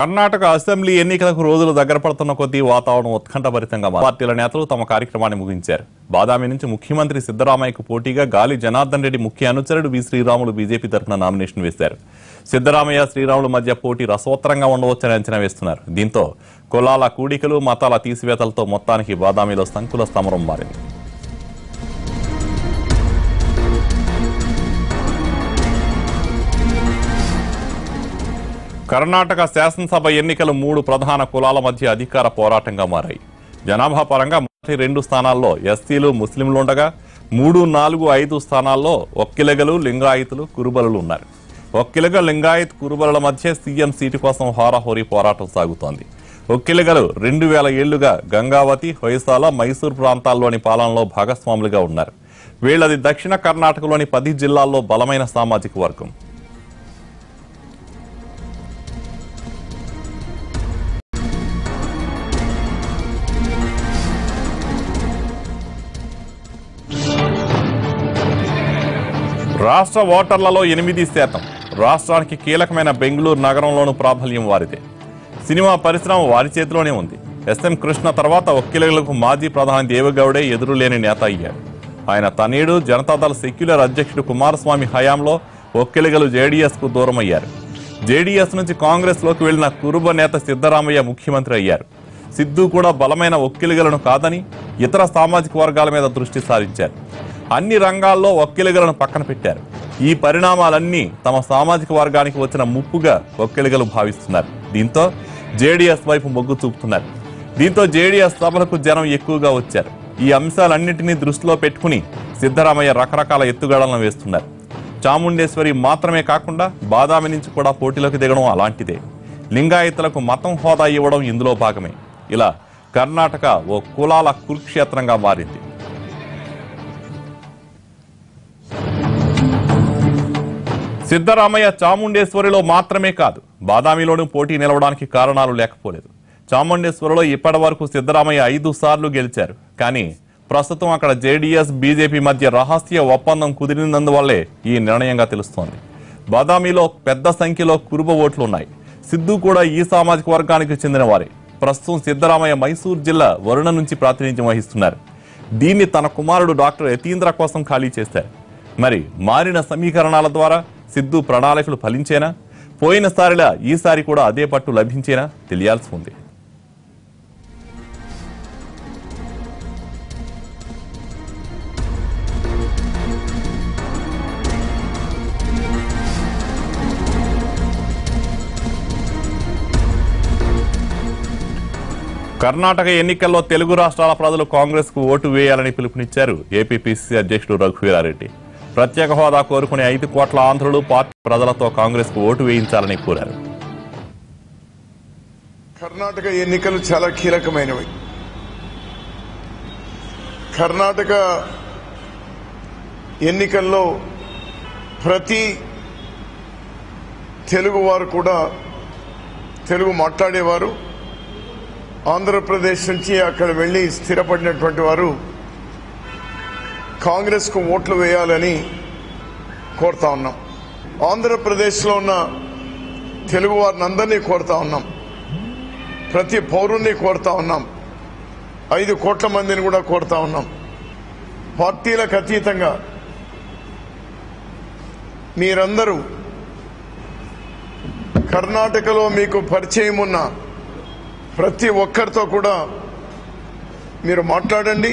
Karnataka assembly ఎన్నికలకు రోజులు దగ్గర పడుతున్న కొద్దీ వాతావరణం ఉత్కంఠభరితంగా పార్టీల నేతలు తమ కార్యక్రమాన్ని ముగించారు. బాదామి నుంచి ముఖ్యమంత్రి సిద్ధరామయ్యకు పోటీగా గాలి జనార్దన్ రెడ్డి ముఖ్య అనుచరుడు వి శ్రీరాములు బీజేపీ తరఫున నామినేషన్ వేశారు. సిద్ధరామయ్య శ్రీరాములు మధ్య పోటీ రసవత్తరంగా ఉండవచ్చని అంచనా వేస్తున్నారు. దీంతో కులాల కూడికలు మతాల తీసివేతలతో మొత్తానికి బాదామిలో సంకుల సమరం మారింది. కర్ణాటక శాసనసభ ఎన్నికలు 3 ప్రధాన కులాల మధ్య అధికార పోరాటంగా మారాయి. జనాభా పరంగా మొదటి 2 స్థానాల్లో ఎస్సీలు, ముస్లింలు ఉండగా 3, 4, 5 స్థానాల్లో ఒక్కిలగలు, లింగాయతులు, కురుబలు ఉన్నారు. ఒక్కిలగ, లింగాయత్, కురుబల మధ్య సీఎం సీటు కోసం హోరాహోరీ పోరాటం సాగుతోంది. ఒక్కిలగలు 2000 ఏళ్లుగా గంగావతి, హొయసాల, మైసూర్ ప్రాంతాల్లోని పాలనలో భాగస్వాములుగా ఉన్నారు. వీళ్ళది దక్షిణ కర్ణాటకలోని 10 జిల్లాల్లో బలమైన సామాజిక వర్గం. రాష్ట్ర ఓటర్లలో 8%. రాష్ట్రానికి కీలకమైన బెంగళూరు నగరంలోనూ ప్రాబల్యం వారిదే. సినిమా పరిశ్రమ వారి చేతిలోనే ఉంది. ఎస్ఎం కృష్ణ తర్వాత ఒక్కిలగలకు మాజీ ప్రధాని దేవగౌడే ఎదురులేని నేత అయ్యారు. ఆయన తనయుడు జనతాదళ సెక్యులర్ అధ్యక్షుడు కుమారస్వామి హయాంలో ఒక్కిలగలు జేడీఎస్కు దూరమయ్యారు. జేడీఎస్ నుంచి కాంగ్రెస్లోకి వెళ్లిన కురుబ నేత సిద్ధరామయ్య ముఖ్యమంత్రి అయ్యారు. సిద్ధు కూడా బలమైన ఒక్కిలగలను కాదని ఇతర సామాజిక వర్గాల మీద దృష్టి సారించారు. అన్ని రంగాల్లో ఒక్కిలగలను పక్కన పెట్టారు. ఈ పరిణామాలన్నీ తమ సామాజిక వర్గానికి వచ్చిన ముప్పుగా ఒక్కిలగలు భావిస్తున్నారు. దీంతో జేడీఎస్ వైపు మొగ్గు చూపుతున్నారు. దీంతో జేడీఎస్ సభలకు జనం ఎక్కువగా వచ్చారు. ఈ అంశాలన్నింటినీ దృష్టిలో పెట్టుకుని సిద్ధరామయ్య రకరకాల ఎత్తుగడలను వేస్తున్నారు. చాముండేశ్వరి మాత్రమే కాకుండా బాదామి నుంచి కూడా పోటీలోకి దిగడం అలాంటిదే. లింగాయతులకు మతం హోదా ఇవ్వడం ఇందులో భాగమే. ఇలా కర్ణాటక ఓ కులాల కురుక్షేత్రంగా మారింది. సిద్ధరామయ్య చాముండేశ్వరిలో మాత్రమే కాదు, బాదామిలోనూ పోటీ నిలవడానికి కారణాలు లేకపోలేదు. చాముండేశ్వరిలో ఇప్పటి వరకు సిద్ధరామయ్య 5 సార్లు గెలిచారు. కానీ ప్రస్తుతం అక్కడ జేడీఎస్, బీజేపీ మధ్య రహస్య ఒప్పందం కుదిరినందువల్లే ఈ నిర్ణయంగా తెలుస్తోంది. బాదామిలో పెద్ద సంఖ్యలో కురుబ ఓట్లు ఉన్నాయి. సిద్ధు కూడా ఈ సామాజిక వర్గానికి చెందిన వారే. ప్రస్తుతం సిద్ధరామయ్య మైసూర్ జిల్లా వరుణ నుంచి ప్రాతినిధ్యం వహిస్తున్నారు. దీన్ని తన కుమారుడు డాక్టర్ యతీంద్ర కోసం ఖాళీ చేశారు. మరి మారిన సమీకరణాల ద్వారా సిద్ధు ప్రణాళికలు ఫలించేనా? పోయినసారిలా ఈసారి కూడా అదే పట్టు లభించేనా తెలియాల్సి ఉంది. కర్ణాటక ఎన్నికల్లో తెలుగు రాష్ట్రాల ప్రజలు కాంగ్రెస్ కు ఓటు వేయాలని పిలుపునిచ్చారు ఏపీపీసీసీ అధ్యక్షుడు రఘువీరారెడ్డి. ప్రత్యేక హోదా కోరుకునే 5 కోట్ల ఆంధ్రులు పార్టీ ప్రజలతో కాంగ్రెస్ కు ఓటు వేయించాలని కోరారు. కర్ణాటక ఎన్నికలు చాలా కీలకమైనవి. కర్ణాటక ఎన్నికల్లో ప్రతి తెలుగువారు కూడా, తెలుగు మాట్లాడేవారు, ఆంధ్రప్రదేశ్ నుంచి అక్కడ వెళ్లి స్థిరపడినటువంటి వారు కాంగ్రెస్ కు ఓట్లు వేయాలని కోరుతా ఉన్నాం. ఆంధ్రప్రదేశ్లో ఉన్న తెలుగు వారిని అందరినీ కోరుతా ఉన్నాం. ప్రతి పౌరుణ్ణి కోరుతా ఉన్నాం. 5 కోట్ల మందిని కూడా కోరుతా ఉన్నాం. పార్టీలకు అతీతంగా మీరందరూ కర్ణాటకలో మీకు పరిచయం ఉన్న ప్రతి ఒక్కరితో కూడా మీరు మాట్లాడండి.